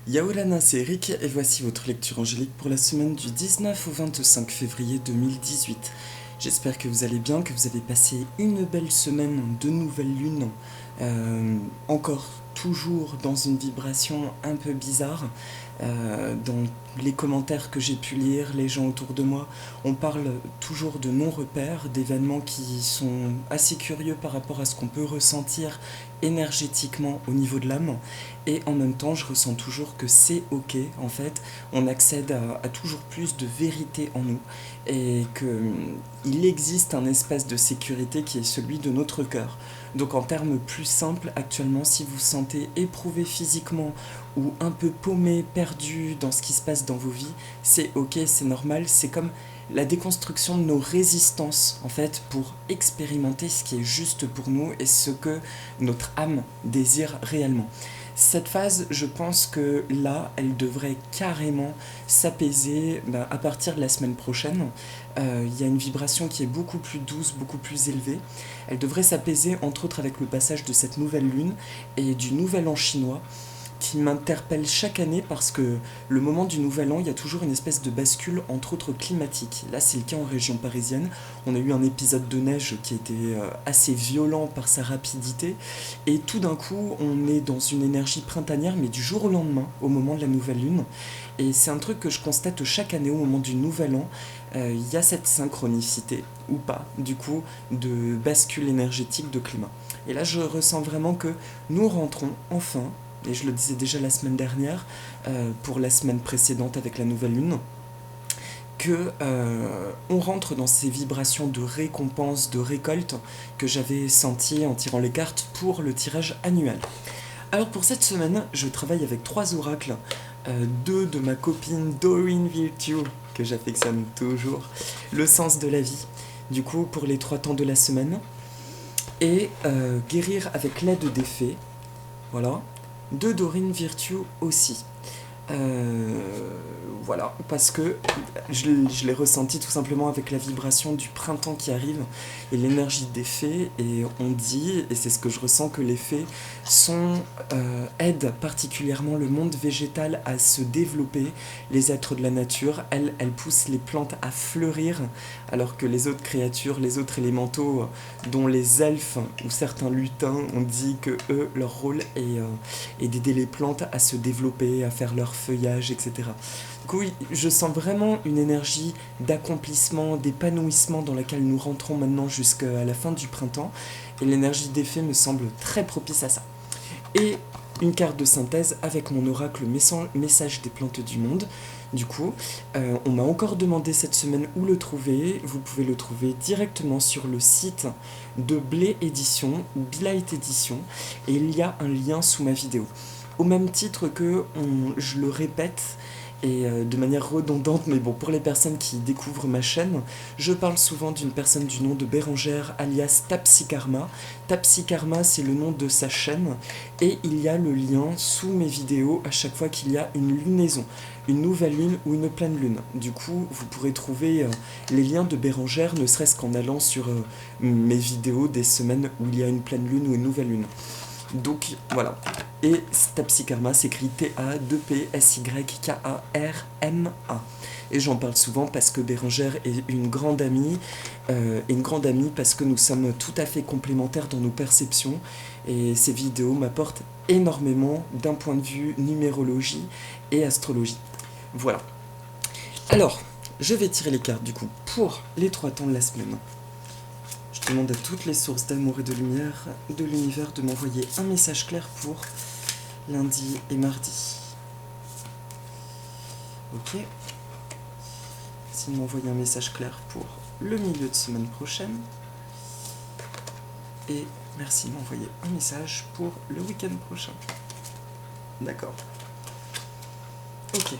Yaolana, c'est Eric et voici votre lecture angélique pour la semaine du 19 au 25 février 2018. J'espère que vous allez bien, que vous avez passé une belle semaine de nouvelle lune, encore toujours dans une vibration un peu bizarre. Dans les commentaires que j'ai pu lire, les gens autour de moi, on parle toujours de non-repères, d'événements qui sont assez curieux par rapport à ce qu'on peut ressentir énergétiquement au niveau de l'âme. Et en même temps, je ressens toujours que c'est ok, en fait, on accède à toujours plus de vérité en nous et qu'il existe un espace de sécurité qui est celui de notre cœur. Donc en termes plus simples, actuellement, si vous vous sentez éprouvé physiquement ou un peu paumé, perdu dans ce qui se passe dans vos vies, c'est ok, c'est normal, c'est comme la déconstruction de nos résistances, en fait, pour expérimenter ce qui est juste pour nous et ce que notre âme désire réellement. Cette phase, je pense que là, elle devrait carrément s'apaiser à partir de la semaine prochaine. Il y a une vibration qui est beaucoup plus douce, beaucoup plus élevée. Elle devrait s'apaiser entre autres avec le passage de cette nouvelle lune et du nouvel an chinois qui m'interpelle chaque année parce que le moment du Nouvel An, il y a toujours une espèce de bascule, entre autres climatique. Là, c'est le cas en région parisienne. On a eu un épisode de neige qui était assez violent par sa rapidité. Et tout d'un coup, on est dans une énergie printanière, mais du jour au lendemain, au moment de la nouvelle lune. Et c'est un truc que je constate chaque année au moment du Nouvel An. Il y a cette synchronicité, ou pas, du coup, de bascule énergétique de climat. Et là, je ressens vraiment que nous rentrons enfin, et je le disais déjà la semaine dernière, pour la semaine précédente avec la nouvelle lune, que on rentre dans ces vibrations de récompense, de récolte que j'avais senties en tirant les cartes pour le tirage annuel. Alors pour cette semaine, je travaille avec trois oracles, deux de ma copine Doreen Virtue, que j'affectionne toujours, le sens de la vie, du coup pour les trois temps de la semaine, et guérir avec l'aide des fées, voilà, de Doreen Virtue aussi. Voilà, parce que je l'ai ressenti tout simplement avec la vibration du printemps qui arrive et l'énergie des fées. Et on dit, et c'est ce que je ressens, que les fées aident particulièrement le monde végétal à se développer, les êtres de la nature. Elles poussent les plantes à fleurir, alors que les autres créatures, les autres élémentaux, dont les elfes ou certains lutins, on dit que eux, leur rôle est d'aider les plantes à se développer, à faire leur feuillage, etc. Du coup, oui, je sens vraiment une énergie d'accomplissement, d'épanouissement dans laquelle nous rentrons maintenant jusqu'à la fin du printemps. Et l'énergie des fées me semble très propice à ça. Et une carte de synthèse avec mon oracle Message des plantes du monde. Du coup, on m'a encore demandé cette semaine où le trouver. Vous pouvez le trouver directement sur le site de Blé Édition ou Blight Édition. Et il y a un lien sous ma vidéo. Au même titre que, je le répète, et de manière redondante, mais bon, pour les personnes qui découvrent ma chaîne, je parle souvent d'une personne du nom de Bérangère, alias Tapsikarma. Tapsikarma, c'est le nom de sa chaîne, et il y a le lien sous mes vidéos à chaque fois qu'il y a une lunaison, une nouvelle lune ou une pleine lune. Du coup, vous pourrez trouver les liens de Bérangère, ne serait-ce qu'en allant sur mes vidéos des semaines où il y a une pleine lune ou une nouvelle lune. Donc voilà. Et Tapsikarma s'écrit T-A-2-P-S-Y-K-A-R-M-A. Et j'en parle souvent parce que Bérangère est une grande amie, parce que nous sommes tout à fait complémentaires dans nos perceptions. Et ces vidéos m'apportent énormément d'un point de vue numérologie et astrologie. Voilà. Alors, je vais tirer les cartes du coup pour les trois temps de la semaine. Je demande à toutes les sources d'amour et de lumière de l'univers de m'envoyer un message clair pour lundi et mardi. Ok. Merci de m'envoyer un message clair pour le milieu de semaine prochaine. Et merci de m'envoyer un message pour le week-end prochain. D'accord. Ok.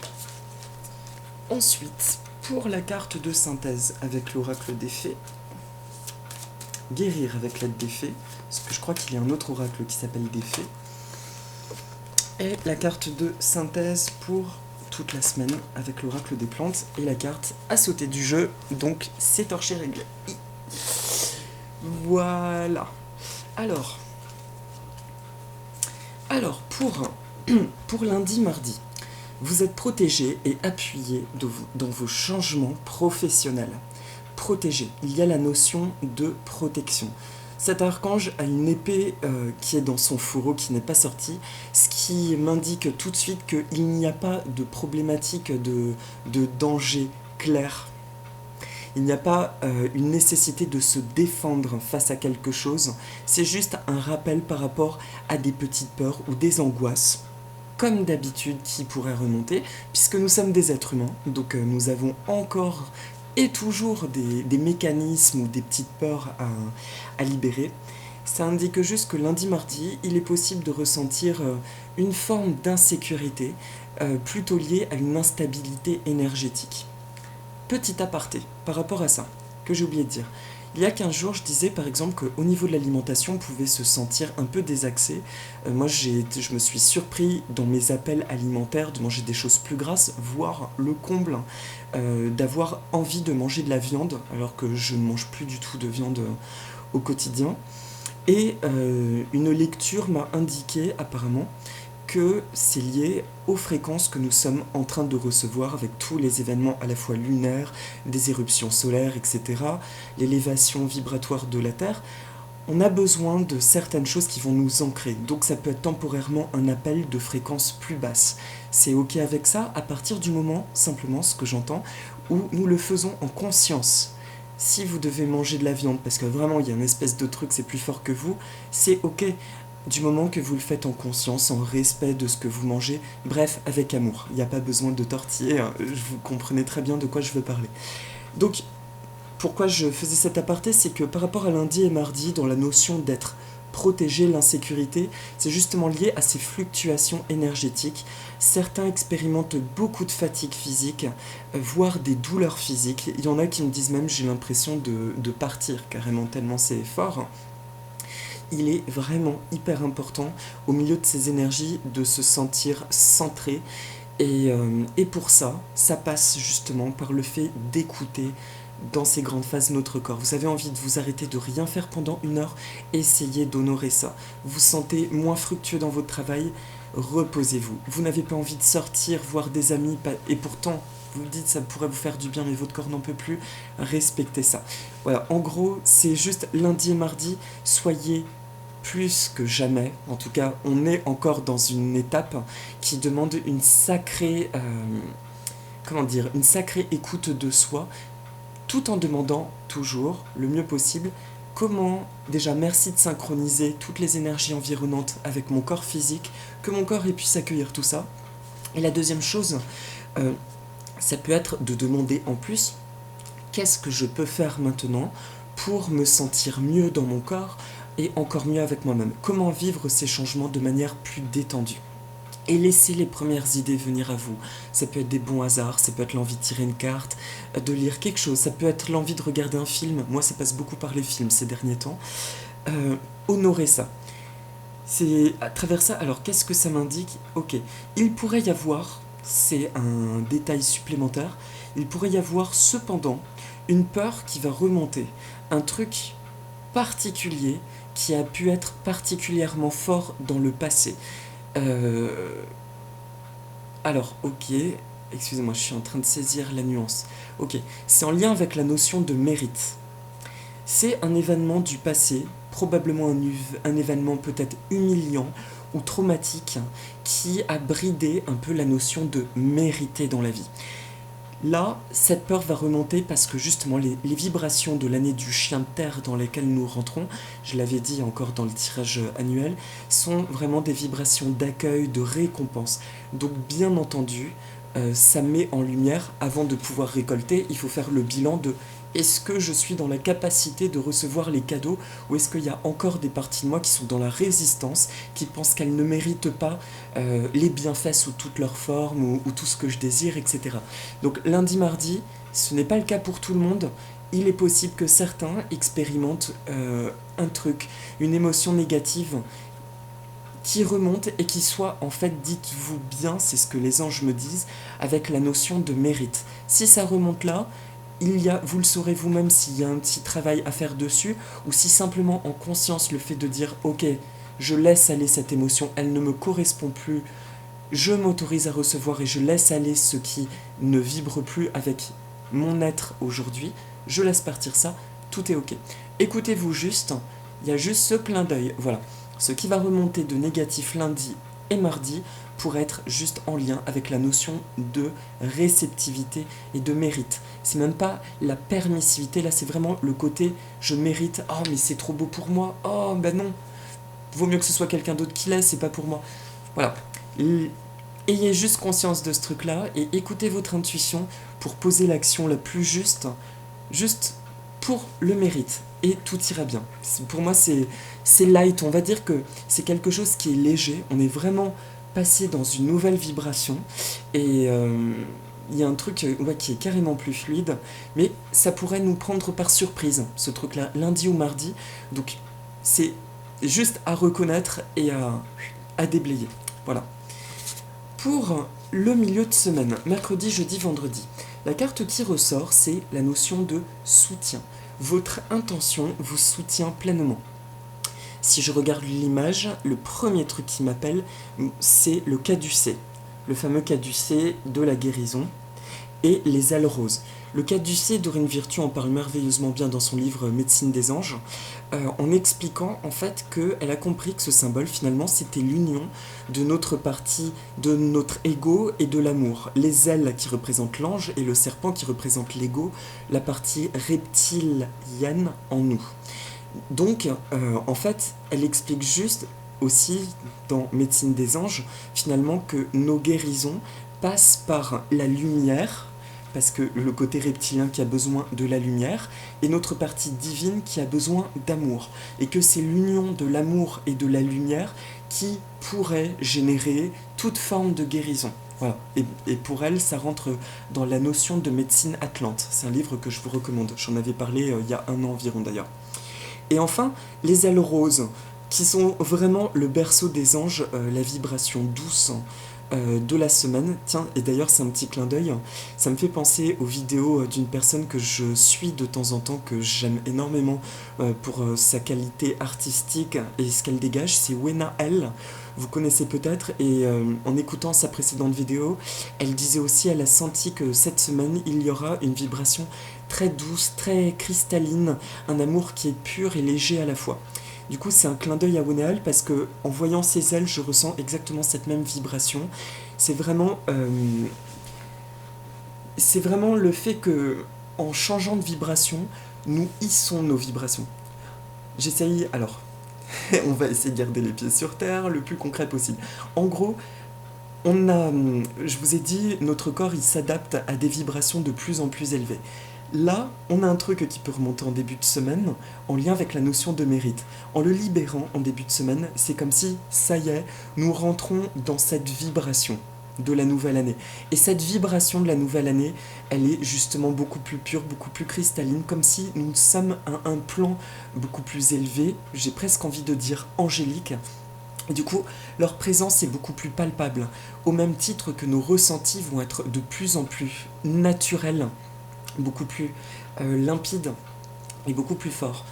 Ensuite, pour la carte de synthèse avec l'oracle des fées, guérir avec l'aide des fées, parce que je crois qu'il y a un autre oracle qui s'appelle des fées, et la carte de synthèse pour toute la semaine avec l'oracle des plantes, et la carte à sauter du jeu, donc c'est torché réglé. Voilà. Alors pour lundi, mardi, Vous êtes protégé et appuyé dans vos changements professionnels. Protégé, il y a la notion de protection. Cet archange a une épée qui est dans son fourreau, qui n'est pas sortie, ce qui m'indique tout de suite qu'il n'y a pas de problématique de danger clair. Il n'y a pas une nécessité de se défendre face à quelque chose, c'est juste un rappel par rapport à des petites peurs ou des angoisses, comme d'habitude, qui pourraient remonter, puisque nous sommes des êtres humains, donc nous avons encore et toujours des mécanismes ou des petites peurs à libérer. Ça indique juste que lundi-mardi, il est possible de ressentir une forme d'insécurité, plutôt liée à une instabilité énergétique. Petit aparté par rapport à ça, que j'ai oublié de dire. Il y a 15 jours, je disais par exemple qu'au niveau de l'alimentation, on pouvait se sentir un peu désaxé. Moi, je me suis surpris dans mes appels alimentaires de manger des choses plus grasses, voire le comble, d'avoir envie de manger de la viande, alors que je ne mange plus du tout de viande au quotidien. Et une lecture m'a indiqué apparemment que c'est lié aux fréquences que nous sommes en train de recevoir avec tous les événements à la fois lunaires, des éruptions solaires, etc., l'élévation vibratoire de la Terre. On a besoin de certaines choses qui vont nous ancrer, donc ça peut être temporairement un appel de fréquence plus basse. C'est ok avec ça à partir du moment, simplement ce que j'entends, où nous le faisons en conscience. Si vous devez manger de la viande, parce que vraiment il y a une espèce de truc, c'est plus fort que vous, c'est ok. Du moment que vous le faites en conscience, en respect de ce que vous mangez, bref, avec amour. Il n'y a pas besoin de tortiller, vous comprenez très bien de quoi je veux parler. Donc, pourquoi je faisais cet aparté, c'est que par rapport à lundi et mardi, dans la notion d'être protégé, l'insécurité, c'est justement lié à ces fluctuations énergétiques. Certains expérimentent beaucoup de fatigue physique, voire des douleurs physiques. Il y en a qui me disent même, j'ai l'impression de partir carrément, tellement c'est fort. Il est vraiment hyper important au milieu de ces énergies de se sentir centré et pour ça, ça passe justement par le fait d'écouter dans ces grandes phases notre corps. Vous avez envie de vous arrêter de rien faire pendant 1 heure, essayez d'honorer ça. Vous vous sentez moins fructueux dans votre travail, reposez-vous. Vous n'avez pas envie de sortir, voir des amis, et pourtant vous dites ça pourrait vous faire du bien mais votre corps n'en peut plus, respectez ça. Voilà, en gros, c'est juste lundi et mardi, soyez plus que jamais, en tout cas, on est encore dans une étape qui demande une sacrée, une sacrée écoute de soi, tout en demandant toujours le mieux possible comment, déjà merci de synchroniser toutes les énergies environnantes avec mon corps physique, que mon corps puisse accueillir tout ça. Et la deuxième chose, ça peut être de demander en plus, qu'est-ce que je peux faire maintenant pour me sentir mieux dans mon corps, et encore mieux avec moi-même. Comment vivre ces changements de manière plus détendue. Et laissez les premières idées venir à vous. Ça peut être des bons hasards, ça peut être l'envie de tirer une carte, de lire quelque chose, ça peut être l'envie de regarder un film. Moi, ça passe beaucoup par les films ces derniers temps. Honorez ça. C'est à travers ça, alors qu'est-ce que ça m'indique? Ok, il pourrait y avoir, c'est un détail supplémentaire, il pourrait y avoir cependant une peur qui va remonter. Un truc particulier qui a pu être particulièrement fort dans le passé. Alors, ok, excusez-moi, je suis en train de saisir la nuance. Ok, c'est en lien avec la notion de mérite. C'est un événement du passé, probablement un événement peut-être humiliant ou traumatique, qui a bridé un peu la notion de mériter dans la vie. Là, cette peur va remonter parce que justement les vibrations de l'année du chien de terre dans lesquelles nous rentrons, je l'avais dit encore dans le tirage annuel, sont vraiment des vibrations d'accueil, de récompense. Donc bien entendu, ça met en lumière, avant de pouvoir récolter, il faut faire le bilan de est-ce que je suis dans la capacité de recevoir les cadeaux ou est-ce qu'il y a encore des parties de moi qui sont dans la résistance, qui pensent qu'elles ne méritent pas les bienfaits sous toutes leurs formes ou tout ce que je désire, etc. Donc lundi, mardi, ce n'est pas le cas pour tout le monde. Il est possible que certains expérimentent un truc, une émotion négative qui remonte et qui soit, en fait, dites-vous bien, c'est ce que les anges me disent, avec la notion de mérite. Si ça remonte là, vous le saurez vous-même s'il y a un petit travail à faire dessus, ou si simplement en conscience le fait de dire « Ok, je laisse aller cette émotion, elle ne me correspond plus, je m'autorise à recevoir et je laisse aller ce qui ne vibre plus avec mon être aujourd'hui, je laisse partir ça, tout est ok. Écoutez-vous juste, il y a juste ce clin d'œil, voilà. Ce qui va remonter de négatif lundi et mardi pour être juste en lien avec la notion de réceptivité et de mérite. C'est même pas la permissivité, là c'est vraiment le côté je mérite, oh mais c'est trop beau pour moi, oh ben non, vaut mieux que ce soit quelqu'un d'autre qui l'ait, c'est pas pour moi. Voilà. Ayez juste conscience de ce truc-là et écoutez votre intuition pour poser l'action la plus juste pour le mérite. Et tout ira bien. Pour moi, c'est light. On va dire que c'est quelque chose qui est léger. On est vraiment passé dans une nouvelle vibration. Et il y a un truc qui est carrément plus fluide. Mais ça pourrait nous prendre par surprise, ce truc-là, lundi ou mardi. Donc, c'est juste à reconnaître et à déblayer. Voilà. Pour le milieu de semaine, mercredi, jeudi, vendredi, la carte qui ressort, c'est la notion de soutien. Votre intention vous soutient pleinement. Si je regarde l'image, le premier truc qui m'appelle, c'est le caducée. Le fameux caducée de la guérison et les ailes roses. Le caducée d'Aurine Virtue en parle merveilleusement bien dans son livre Médecine des anges, en expliquant en fait qu'elle a compris que ce symbole finalement c'était l'union de notre partie, de notre ego et de l'amour. Les ailes qui représentent l'ange et le serpent qui représente l'ego, la partie reptilienne en nous. Donc en fait elle explique juste aussi dans Médecine des anges finalement que nos guérisons passent par la lumière, parce que le côté reptilien qui a besoin de la lumière, et notre partie divine qui a besoin d'amour. Et que c'est l'union de l'amour et de la lumière qui pourrait générer toute forme de guérison. Voilà. Et pour elle, ça rentre dans la notion de médecine atlante. C'est un livre que je vous recommande. J'en avais parlé il y a 1 an environ d'ailleurs. Et enfin, les ailes roses, qui sont vraiment le berceau des anges, la vibration douce, de la semaine. Tiens, et d'ailleurs c'est un petit clin d'œil, ça me fait penser aux vidéos d'une personne que je suis de temps en temps, que j'aime énormément pour sa qualité artistique et ce qu'elle dégage, c'est Wena L. Vous connaissez peut-être, et en écoutant sa précédente vidéo, elle disait aussi, elle a senti que cette semaine, il y aura une vibration très douce, très cristalline, un amour qui est pur et léger à la fois. Du coup, c'est un clin d'œil à Wenael parce que en voyant ses ailes, je ressens exactement cette même vibration. C'est vraiment le fait que, en changeant de vibration, nous hissons nos vibrations. J'essaye, alors, on va essayer de garder les pieds sur terre le plus concret possible. En gros, je vous ai dit, notre corps, il s'adapte à des vibrations de plus en plus élevées. Là, on a un truc qui peut remonter en début de semaine, en lien avec la notion de mérite. En le libérant en début de semaine, c'est comme si, ça y est, nous rentrons dans cette vibration de la nouvelle année. Et cette vibration de la nouvelle année, elle est justement beaucoup plus pure, beaucoup plus cristalline, comme si nous sommes à un plan beaucoup plus élevé, j'ai presque envie de dire angélique. Et du coup, leur présence est beaucoup plus palpable, au même titre que nos ressentis vont être de plus en plus naturels, beaucoup plus limpide et beaucoup plus fort.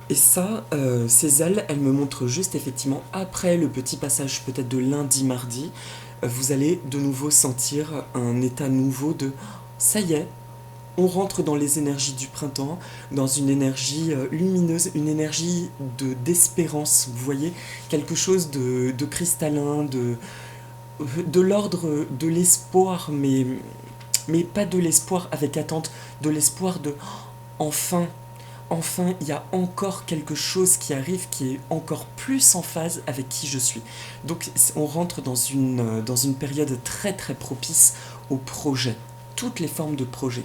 Et ça, ces ailes, elles me montrent juste effectivement, après le petit passage peut-être de lundi-mardi, vous allez de nouveau sentir un état nouveau de ça y est, on rentre dans les énergies du printemps, dans une énergie lumineuse, une énergie d'espérance, vous voyez, quelque chose de cristallin, de l'ordre de l'espoir, mais pas de l'espoir avec attente, de l'espoir de enfin, il y a encore quelque chose qui arrive qui est encore plus en phase avec qui je suis. Donc on rentre dans une période très très propice aux projets, toutes les formes de projets,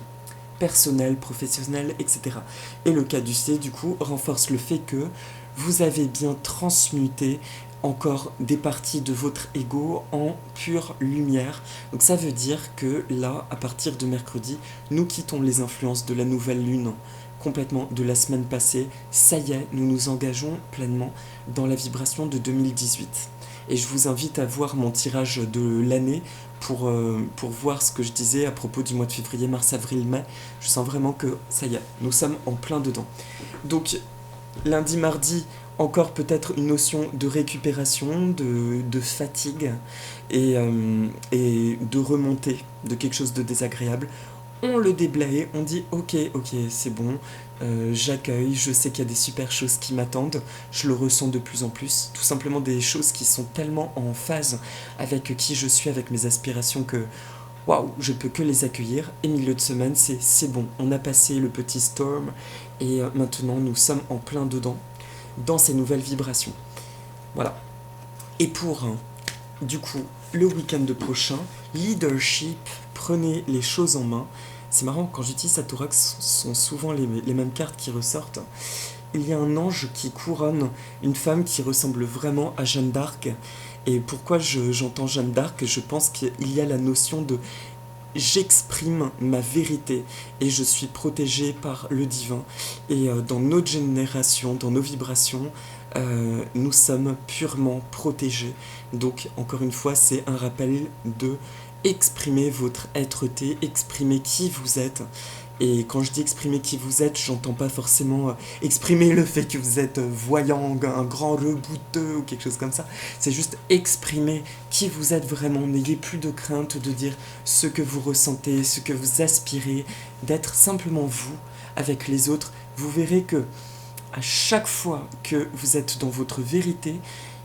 personnels, professionnels, etc. Et le caducée, du coup, renforce le fait que vous avez bien transmuté encore des parties de votre ego en pure lumière. Donc ça veut dire que là, à partir de mercredi, nous quittons les influences de la nouvelle lune complètement de la semaine passée. Ça y est, nous nous engageons pleinement dans la vibration de 2018. Et je vous invite à voir mon tirage de l'année pour voir ce que je disais à propos du mois de février, mars, avril, mai. Je sens vraiment que ça y est, nous sommes en plein dedans. Donc lundi, mardi, encore peut-être une notion de récupération, de fatigue et de remontée de quelque chose de désagréable. On le déblaye, on dit ok, c'est bon, j'accueille, je sais qu'il y a des super choses qui m'attendent, je le ressens de plus en plus, tout simplement des choses qui sont tellement en phase avec qui je suis, avec mes aspirations que waouh, je peux que les accueillir. Et milieu de semaine, c'est bon, on a passé le petit storm et maintenant nous sommes en plein dedans, dans ces nouvelles vibrations. Voilà. Et pour, du coup, le week-end prochain, leadership, prenez les choses en main. C'est marrant, quand j'utilise Satorax, ce sont souvent les mêmes cartes qui ressortent. Il y a un ange qui couronne une femme qui ressemble vraiment à Jeanne d'Arc. Et pourquoi j'entends Jeanne d'Arc? Je pense qu'il y a la notion de j'exprime ma vérité et je suis protégé par le divin. Et dans notre génération, dans nos vibrations, nous sommes purement protégés. Donc, encore une fois, c'est un rappel de exprimer votre être-té, exprimer qui vous êtes. Et quand je dis exprimer qui vous êtes, j'entends pas forcément exprimer le fait que vous êtes voyant, un grand rebouteux ou quelque chose comme ça. C'est juste exprimer qui vous êtes vraiment. N'ayez plus de crainte de dire ce que vous ressentez, ce que vous aspirez, d'être simplement vous avec les autres. Vous verrez que à chaque fois que vous êtes dans votre vérité,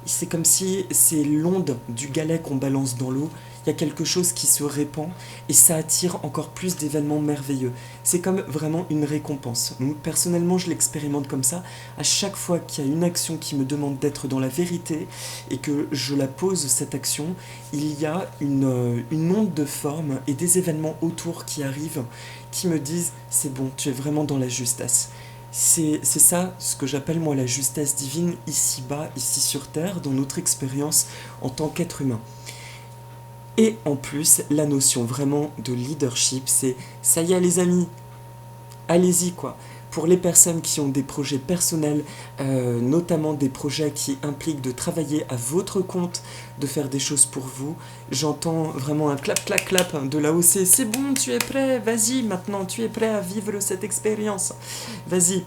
c'est comme si c'est l'onde du galet qu'on balance dans l'eau. Il y a quelque chose qui se répand et ça attire encore plus d'événements merveilleux. C'est comme vraiment une récompense. Donc, personnellement, je l'expérimente comme ça. À chaque fois qu'il y a une action qui me demande d'être dans la vérité et que je la pose, cette action, il y a une onde de forme et des événements autour qui arrivent qui me disent « c'est bon, tu es vraiment dans la justesse ». C'est ça ce que j'appelle moi la justesse divine ici-bas, ici sur Terre, dans notre expérience en tant qu'être humain. Et en plus, la notion vraiment de leadership, c'est ça y est les amis, allez-y quoi. Pour les personnes qui ont des projets personnels, notamment des projets qui impliquent de travailler à votre compte, de faire des choses pour vous, j'entends vraiment un clap, clap, clap de là-haut, c'est bon, tu es prêt, vas-y maintenant, tu es prêt à vivre cette expérience, vas-y.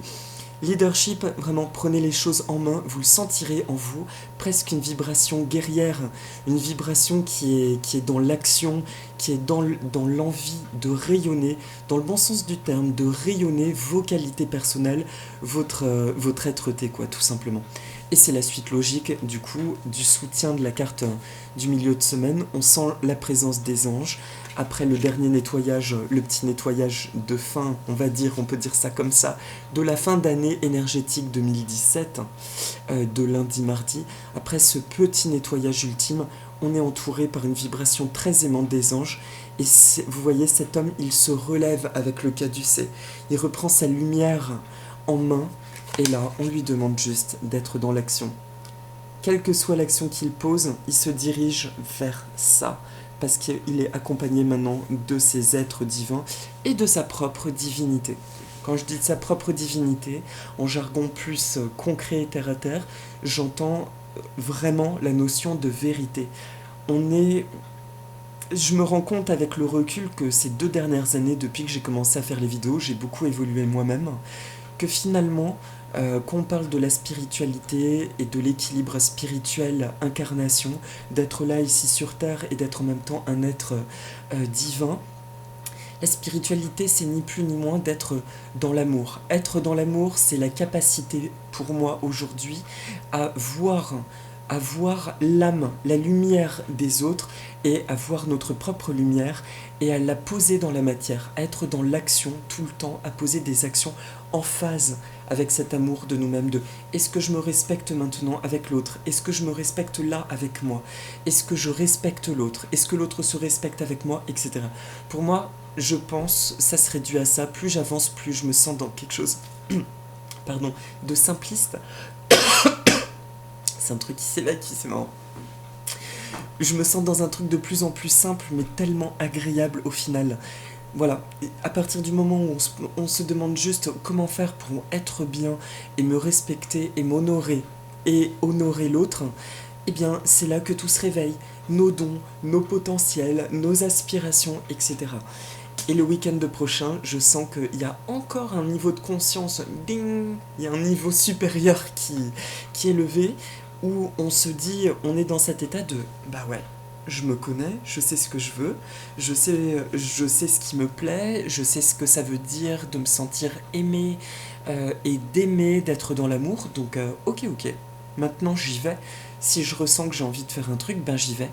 Leadership, vraiment prenez les choses en main, vous le sentirez en vous, presque une vibration guerrière, une vibration qui est dans l'action, qui est dans l'envie de rayonner, dans le bon sens du terme, de rayonner vos qualités personnelles, votre être-té, quoi, tout simplement. Et c'est la suite logique, du coup, du soutien de la carte du milieu de semaine. On sent la présence des anges. Après le dernier nettoyage, le petit nettoyage de fin, on peut dire ça comme ça, de la fin d'année énergétique 2017, de lundi-mardi, après ce petit nettoyage ultime, on est entouré par une vibration très aimante des anges. Et vous voyez, cet homme, il se relève avec le caducée. Il reprend sa lumière en main. Et là, on lui demande juste d'être dans l'action. Quelle que soit l'action qu'il pose, il se dirige vers ça. Parce qu'il est accompagné maintenant de ses êtres divins et de sa propre divinité. Quand je dis de sa propre divinité, en jargon plus concret et terre à terre, j'entends vraiment la notion de vérité. Je me rends compte avec le recul que ces 2 dernières années, depuis que j'ai commencé à faire les vidéos, j'ai beaucoup évolué moi-même, que finalement, quand on parle de la spiritualité et de l'équilibre spirituel, incarnation, d'être là ici sur Terre et d'être en même temps un être divin, la spiritualité, c'est ni plus ni moins d'être dans l'amour. Être dans l'amour, c'est la capacité, pour moi aujourd'hui, à voir l'âme, la lumière des autres et à voir notre propre lumière et à la poser dans la matière, à être dans l'action tout le temps, à poser des actions en phase avec cet amour de nous-mêmes, de est-ce que je me respecte maintenant avec l'autre, est-ce que je me respecte là avec moi, est-ce que je respecte l'autre, est-ce que l'autre se respecte avec moi, etc. Pour moi, je pense, ça serait dû à ça, plus j'avance, plus je me sens dans quelque chose de simpliste. C'est un truc qui s'évacue, c'est marrant. Je me sens dans un truc de plus en plus simple, mais tellement agréable au final. Voilà, et à partir du moment où on se demande juste comment faire pour être bien et me respecter et m'honorer et honorer l'autre, eh bien c'est là que tout se réveille. Nos dons, nos potentiels, nos aspirations, etc. Et le week-end prochain, je sens qu'il y a encore un niveau de conscience, ding, il y a un niveau supérieur qui est levé, où on se dit, on est dans cet état de, bah ouais, je me connais, je sais ce que je veux, je sais ce qui me plaît, je sais ce que ça veut dire de me sentir aimé et d'aimer, d'être dans l'amour, donc ok, maintenant j'y vais. Si je ressens que j'ai envie de faire un truc, ben j'y vais.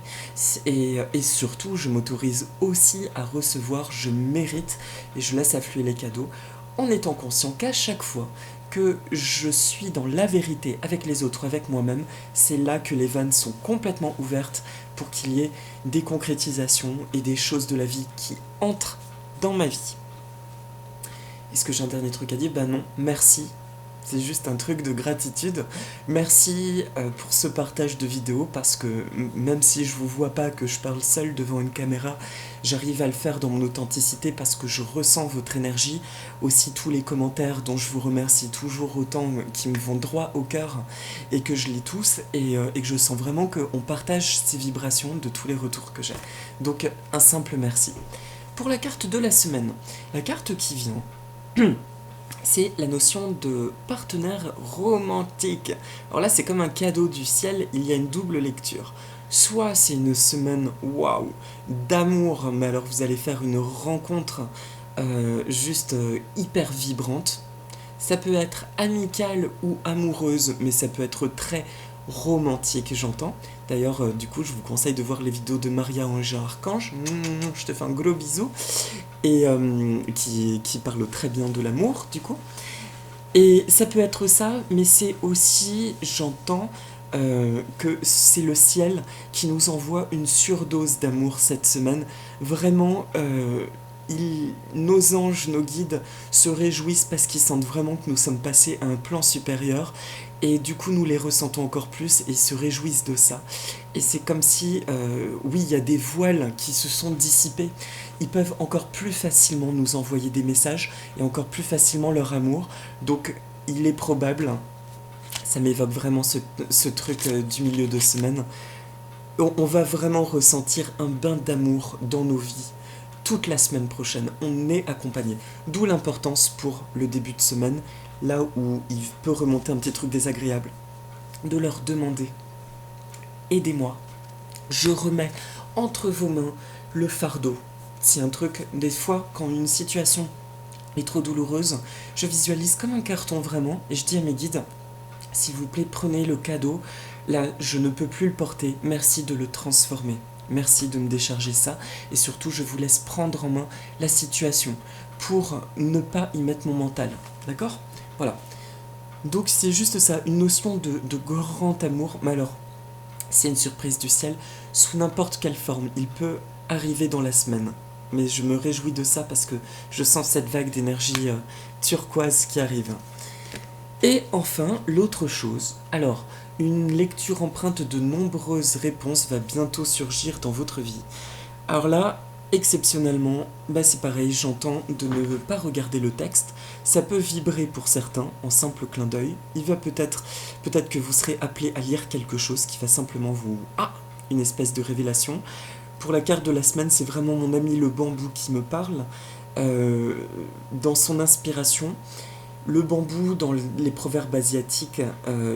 Et surtout, je m'autorise aussi à recevoir, je mérite, et je laisse affluer les cadeaux, en étant conscient qu'à chaque fois que je suis dans la vérité avec les autres, avec moi-même, c'est là que les vannes sont complètement ouvertes pour qu'il y ait des concrétisations et des choses de la vie qui entrent dans ma vie. Est-ce que j'ai un dernier truc à dire? Ben non, merci. C'est juste un truc de gratitude. Merci pour ce partage de vidéo parce que même si je vous vois pas, que je parle seul devant une caméra, j'arrive à le faire dans mon authenticité parce que je ressens votre énergie. Aussi tous les commentaires dont je vous remercie toujours autant, qui me vont droit au cœur et que je lis tous et que je sens vraiment qu'on partage ces vibrations de tous les retours que j'ai. Donc un simple merci. Pour la carte de la semaine, la carte qui vient... c'est la notion de partenaire romantique. Alors là, c'est comme un cadeau du ciel, il y a une double lecture. Soit c'est une semaine, waouh, d'amour, mais alors vous allez faire une rencontre juste hyper vibrante. Ça peut être amicale ou amoureuse, mais ça peut être très romantique, j'entends. D'ailleurs, du coup, je vous conseille de voir les vidéos de Maria Angers Archange. Je te fais un gros bisou. Et qui parle très bien de l'amour, du coup. Et ça peut être ça, mais c'est aussi, j'entends, que c'est le ciel qui nous envoie une surdose d'amour cette semaine. Vraiment, nos anges, nos guides se réjouissent parce qu'ils sentent vraiment que nous sommes passés à un plan supérieur. Et du coup, nous les ressentons encore plus et se réjouissent de ça. Et c'est comme si, oui, il y a des voiles qui se sont dissipés. Ils peuvent encore plus facilement nous envoyer des messages et encore plus facilement leur amour. Donc, il est probable, ça m'évoque vraiment ce truc du milieu de semaine, on va vraiment ressentir un bain d'amour dans nos vies. Toute la semaine prochaine, on est accompagné. D'où l'importance pour le début de semaine, là où il peut remonter un petit truc désagréable, de leur demander « Aidez-moi, je remets entre vos mains le fardeau ». C'est un truc, des fois, quand une situation est trop douloureuse, je visualise comme un carton vraiment, et je dis à mes guides « S'il vous plaît, prenez le cadeau, là, je ne peux plus le porter, merci de le transformer ». Merci de me décharger ça, et surtout je vous laisse prendre en main la situation pour ne pas y mettre mon mental, d'accord? Voilà. Donc c'est juste ça, une notion de grand amour, mais alors, c'est une surprise du ciel, sous n'importe quelle forme, il peut arriver dans la semaine. Mais je me réjouis de ça parce que je sens cette vague d'énergie turquoise qui arrive. Et enfin, l'autre chose, alors... une lecture empreinte de nombreuses réponses va bientôt surgir dans votre vie. Alors là, exceptionnellement, c'est pareil, j'entends de ne pas regarder le texte. Ça peut vibrer pour certains, en simple clin d'œil. Il va peut-être que vous serez appelé à lire quelque chose qui va simplement vous... une espèce de révélation. Pour la carte de la semaine, c'est vraiment mon ami le bambou qui me parle. Dans son inspiration... le bambou, dans les proverbes asiatiques,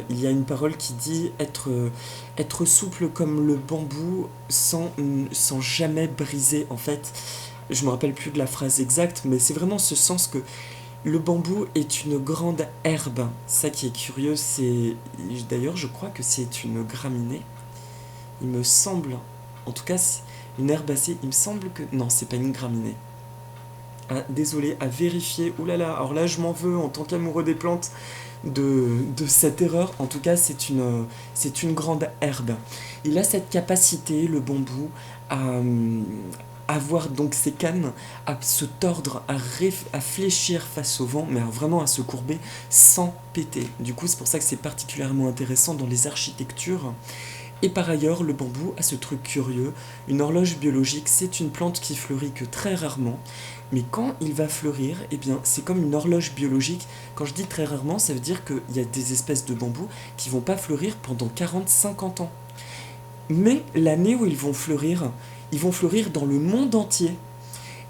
il y a une parole qui dit être souple comme le bambou sans jamais briser. En fait, je me rappelle plus de la phrase exacte, mais c'est vraiment ce sens que le bambou est une grande herbe. Ça qui est curieux, c'est... d'ailleurs, je crois que c'est une graminée. Il me semble... en tout cas, c'est une herbe assez... il me semble que... non, c'est pas une graminée. Ah, désolé, à vérifier. Ouh là là, alors là, je m'en veux en tant qu'amoureux des plantes de cette erreur. En tout cas, c'est une grande herbe. Il a cette capacité, le bambou, à avoir donc ses cannes, à se tordre, à fléchir face au vent, mais vraiment à se courber sans péter. Du coup, c'est pour ça que c'est particulièrement intéressant dans les architectures. Et par ailleurs, le bambou a ce truc curieux. Une horloge biologique, c'est une plante qui fleurit que très rarement. Mais quand il va fleurir, eh bien, c'est comme une horloge biologique. Quand je dis très rarement, ça veut dire qu'il y a des espèces de bambous qui vont pas fleurir pendant 40-50 ans. Mais l'année où ils vont fleurir dans le monde entier.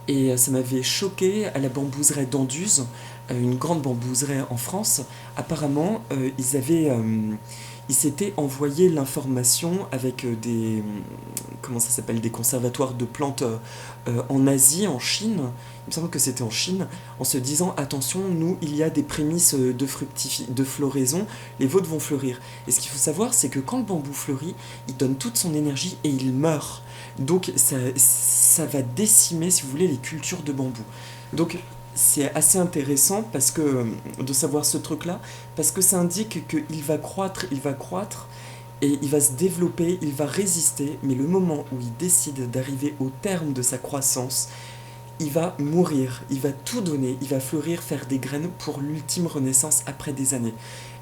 Et ça m'avait choqué à la bambouseraie d'Anduze, une grande bambouseraie en France. Apparemment, ils s'étaient envoyé l'information avec comment ça s'appelle, des conservatoires de plantes en Asie, en Chine. Il me semble que c'était en Chine, en se disant attention, nous, il y a des prémices de floraison, les vôtres vont fleurir. Et ce qu'il faut savoir, c'est que quand le bambou fleurit, il donne toute son énergie et il meurt. Donc ça va décimer, si vous voulez, les cultures de bambou. Donc c'est assez intéressant parce que de savoir ce truc-là, parce que ça indique qu'il va croître, et il va se développer, il va résister, mais le moment où il décide d'arriver au terme de sa croissance, il va mourir, il va tout donner, il va fleurir, faire des graines pour l'ultime renaissance après des années.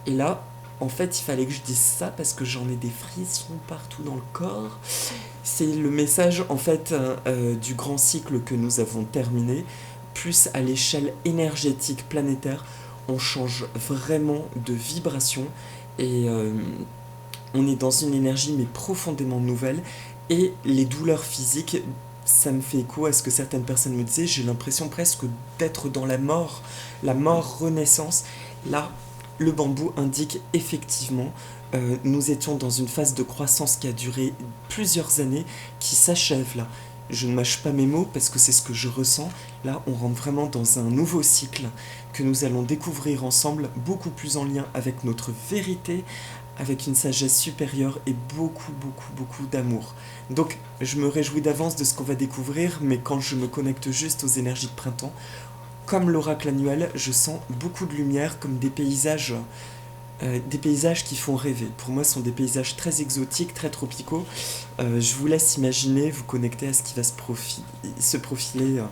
Et là, en fait, il fallait que je dise ça parce que j'en ai des frissons partout dans le corps. C'est le message, en fait, du grand cycle que nous avons terminé, plus à l'échelle énergétique planétaire, on change vraiment de vibration et on est dans une énergie mais profondément nouvelle et les douleurs physiques, ça me fait écho à ce que certaines personnes me disaient, j'ai l'impression presque d'être dans la mort renaissance. Là, le bambou indique effectivement, nous étions dans une phase de croissance qui a duré plusieurs années, qui s'achève là. Je ne mâche pas mes mots parce que c'est ce que je ressens. Là, on rentre vraiment dans un nouveau cycle que nous allons découvrir ensemble, beaucoup plus en lien avec notre vérité, avec une sagesse supérieure et beaucoup, beaucoup, beaucoup d'amour. Donc, je me réjouis d'avance de ce qu'on va découvrir, mais quand je me connecte juste aux énergies de printemps, comme l'oracle annuel, je sens beaucoup de lumière, comme des paysages qui font rêver. Pour moi, ce sont des paysages très exotiques, très tropicaux. Je vous laisse imaginer, vous connecter à ce qui va se profiler,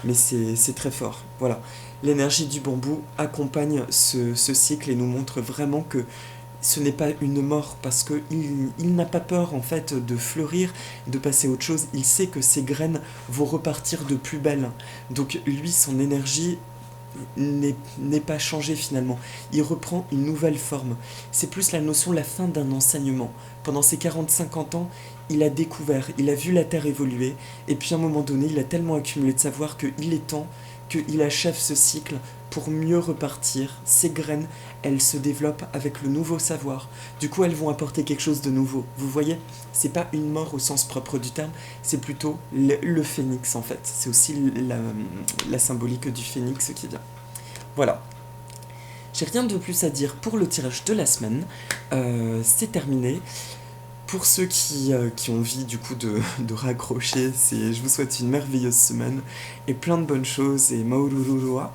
mais c'est très fort. Voilà. L'énergie du bambou accompagne ce cycle et nous montre vraiment que ce n'est pas une mort parce qu'il n'a pas peur en fait de fleurir, de passer à autre chose. Il sait que ses graines vont repartir de plus belle. Donc lui, son énergie n'est pas changée finalement. Il reprend une nouvelle forme. C'est plus la notion de la fin d'un enseignement. Pendant ces 40-50 ans, il a découvert, il a vu la Terre évoluer, et puis à un moment donné, il a tellement accumulé de savoir qu'il est temps qu'il achève ce cycle pour mieux repartir. Ces graines, elles se développent avec le nouveau savoir. Du coup, elles vont apporter quelque chose de nouveau. Vous voyez, c'est pas une mort au sens propre du terme, c'est plutôt le phénix en fait. C'est aussi la symbolique du phénix qui vient. Voilà. J'ai rien de plus à dire pour le tirage de la semaine. C'est terminé. Pour ceux qui ont envie du coup de raccrocher, je vous souhaite une merveilleuse semaine et plein de bonnes choses et maurururua.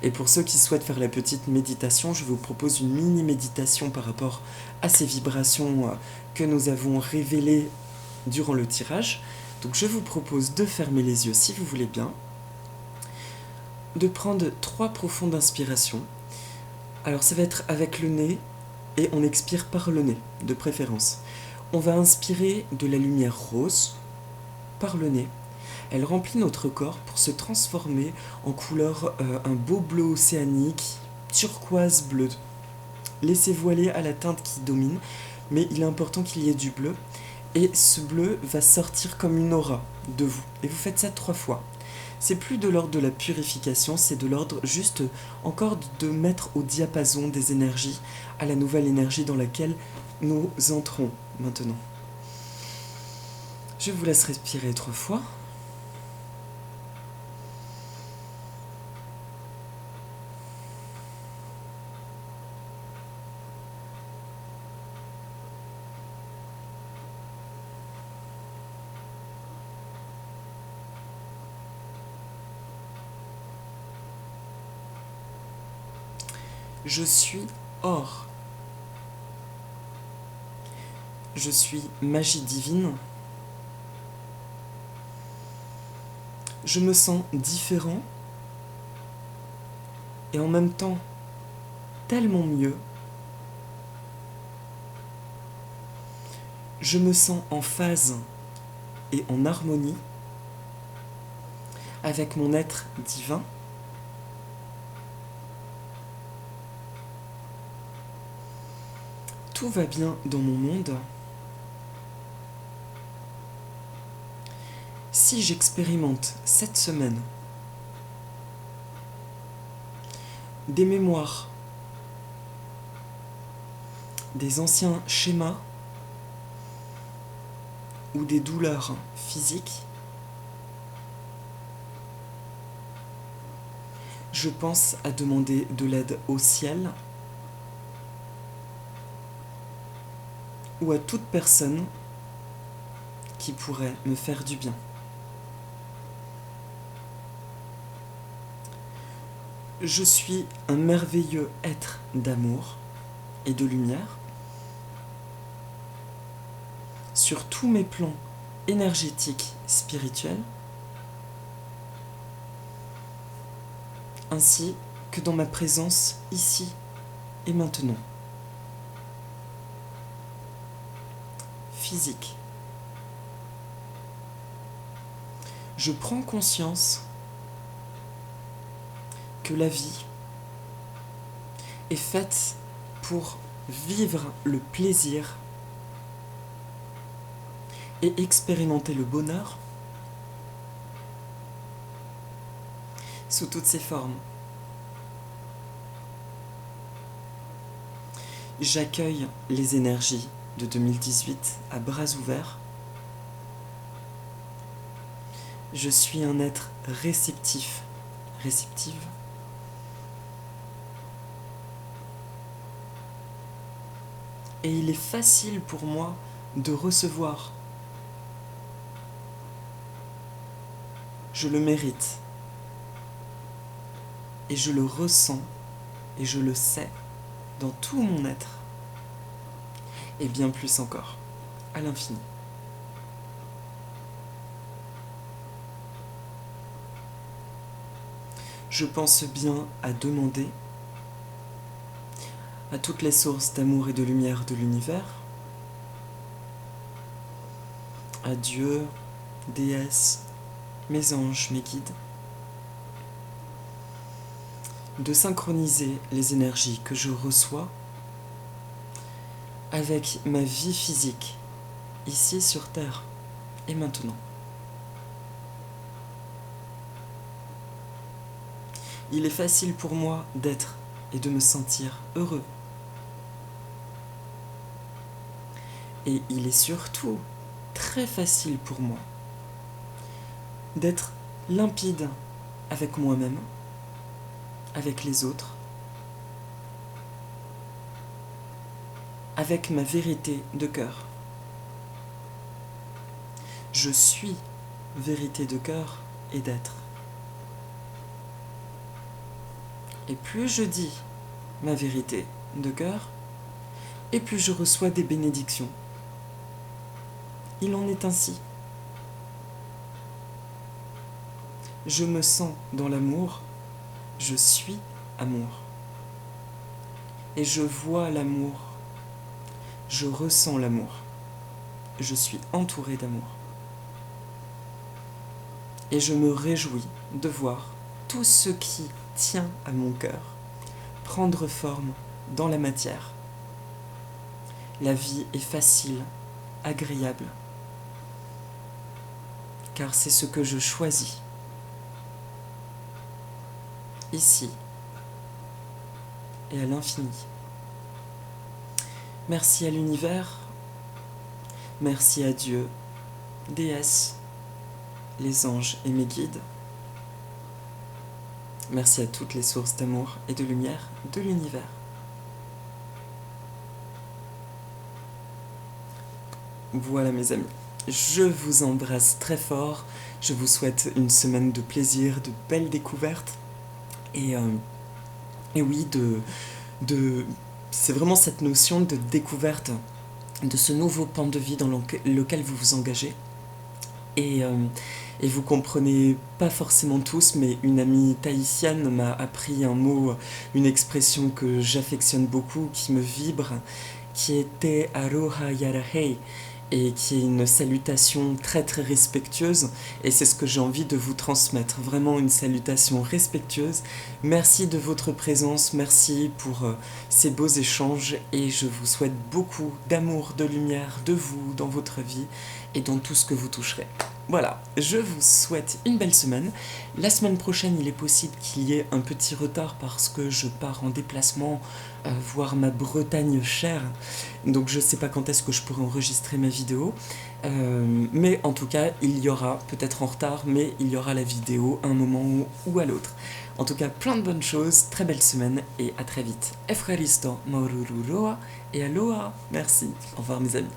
Et pour ceux qui souhaitent faire la petite méditation, je vous propose une mini méditation par rapport à ces vibrations que nous avons révélées durant le tirage. Donc je vous propose de fermer les yeux si vous voulez bien, de prendre 3 profondes inspirations. Alors ça va être avec le nez et on expire par le nez, de préférence. On va inspirer de la lumière rose par le nez. Elle remplit notre corps pour se transformer en couleur un beau bleu océanique, turquoise bleu. Laissez-vous aller à la teinte qui domine, mais il est important qu'il y ait du bleu. Et ce bleu va sortir comme une aura de vous. Et vous faites ça 3 fois. C'est plus de l'ordre de la purification, c'est de l'ordre juste encore de mettre au diapason des énergies, à la nouvelle énergie dans laquelle nous entrons maintenant. Je vous laisse respirer 3 fois. Je suis or. Je suis magie divine. Je me sens différent et en même temps tellement mieux. Je me sens en phase et en harmonie avec mon être divin. Tout va bien dans mon monde. Si j'expérimente cette semaine des mémoires, des anciens schémas ou des douleurs physiques, je pense à demander de l'aide au ciel ou à toute personne qui pourrait me faire du bien. Je suis un merveilleux être d'amour et de lumière. Sur tous mes plans énergétiques, spirituels, ainsi que dans ma présence ici et maintenant. Physique. Je prends conscience que la vie est faite pour vivre le plaisir et expérimenter le bonheur sous toutes ses formes. J'accueille les énergies de 2018 à bras ouverts. Je suis un être réceptive. Et il est facile pour moi de recevoir. Je le mérite. Et je le ressens et je le sais dans tout mon être. Et bien plus encore, à l'infini. Je pense bien à demander à toutes les sources d'amour et de lumière de l'univers, à Dieu, déesse, mes anges, mes guides, de synchroniser les énergies que je reçois avec ma vie physique, ici sur Terre et maintenant. Il est facile pour moi d'être et de me sentir heureux. Et il est surtout très facile pour moi d'être limpide avec moi-même, avec les autres, avec ma vérité de cœur. Je suis vérité de cœur et d'être. Et plus je dis ma vérité de cœur, et plus je reçois des bénédictions. Il en est ainsi. Je me sens dans l'amour, je suis amour. Et je vois l'amour, je ressens l'amour, je suis entouré d'amour. Et je me réjouis de voir tout ce qui tient à mon cœur prendre forme dans la matière. La vie est facile, agréable, car c'est ce que je choisis, ici et à l'infini. Merci à l'univers, merci à Dieu, déesse, les anges et mes guides. Merci à toutes les sources d'amour et de lumière de l'univers. Voilà mes amis, je vous embrasse très fort, je vous souhaite une semaine de plaisir, de belles découvertes, et oui, c'est vraiment cette notion de découverte de ce nouveau pan de vie dans lequel vous vous engagez, et vous comprenez pas forcément tous, mais une amie tahitienne m'a appris un mot, une expression que j'affectionne beaucoup, qui me vibre, qui était Aroha Yarahei, et qui est une salutation très très respectueuse, et c'est ce que j'ai envie de vous transmettre, vraiment une salutation respectueuse. Merci de votre présence, merci pour ces beaux échanges, et je vous souhaite beaucoup d'amour, de lumière, de vous, dans votre vie, et dans tout ce que vous toucherez. Voilà, je vous souhaite une belle semaine. La semaine prochaine, il est possible qu'il y ait un petit retard parce que je pars en déplacement voir ma Bretagne chère. Donc je sais pas quand est-ce que je pourrai enregistrer ma vidéo. Mais en tout cas, il y aura, peut-être en retard, mais il y aura la vidéo à un moment ou à l'autre. En tout cas, plein de bonnes choses, très belle semaine et à très vite. Efraristo, Maururu Roa et Aloha. Merci. Au revoir mes amis.